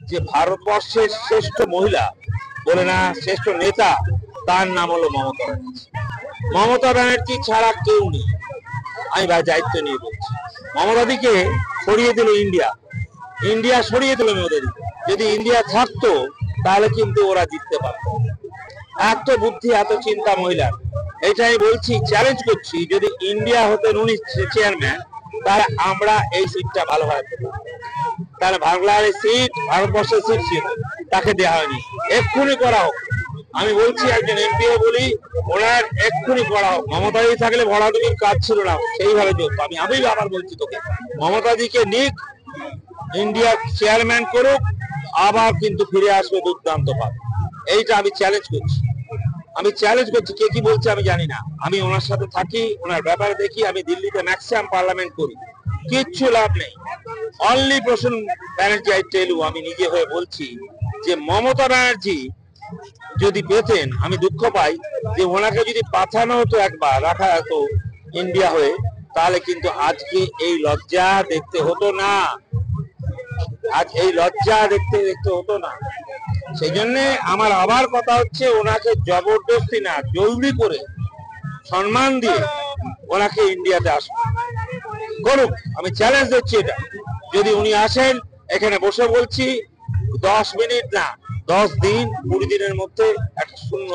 যে ভারতবর্ষের শ্রেষ্ঠ মহিলা বলে না, শ্রেষ্ঠ নেতা, তার নাম হলো মমতা ব্যানার্জি। মমতা ব্যানার্জি ছাড়া কেউ নেই। আমি দায়িত্ব নিয়ে বলছি, মমতাদিকে সরিয়ে দিল ইন্ডিয়া, ইন্ডিয়া সরিয়ে দিল মোদিকে। যদি ইন্ডিয়া থাকতো তাহলে কিন্তু ওরা জিততে পারত। এত বুদ্ধি, এত চিন্তা মহিলার। এটাই বলছি, চ্যালেঞ্জ করছি, যদি ইন্ডিয়া হতেন উনি চেয়ারম্যান, তাহলে আমরা এই সিটটা ভালোভাবে পেতাম। তাহলে বাংলার সিট, ভারতবর্ষের সিট ছিল, তাকে দেওয়া হয়নি। এক্ষুনি করা হোক। আমি বলছি, একজন এমপিও বলি, ওনার এক্ষুনি করা হোক। মমতাদি থাকলে ভরাডুবির কাজ ছিল না, সেইভাবে চলত। আমি আবার বলছি তোকে, মমতাদিকে নিক, ইন্ডিয়ার চেয়ারম্যান করুক, আবার কিন্তু ফিরে আসবে দুর্দান্ত পাবে। এইটা আমি চ্যালেঞ্জ করছি। কে কি বলছে আমি জানি না। আমি ওনার সাথে থাকি, ওনার ব্যাপারে দেখি। আমি দিল্লিতে ম্যাক্সিমাম পার্লামেন্ট করি, কিচ্ছু লাভ নেই। Only Prasun Banerjee, I tell you, আমি নিজে হয়ে বলছি যে মমতা ব্যানার্জি যদি পেতেন, আমি দুঃখ পাই যে ওনাকে যদি পাঠানো হতো, একবার রাখা হতো ইন্ডিয়া হয়ে, তাহলে কিন্তু আজকে এই লজ্জা দেখতে হতো না। আজ এই লজ্জা দেখতে হতো না। সেই জন্য আমার আবার কথা হচ্ছে, ওনাকে জবরদস্তি না, জলদি করে সম্মান দিয়ে ওনাকে ইন্ডিয়াতে আসুন, করুক। আমি চ্যালেঞ্জ দিচ্ছি এটা। যদি উনি আসেন, এখানে বসে বলছি, 10 মিনিট না, 10 দিন 20 দিনের মধ্যে একটা শূন্য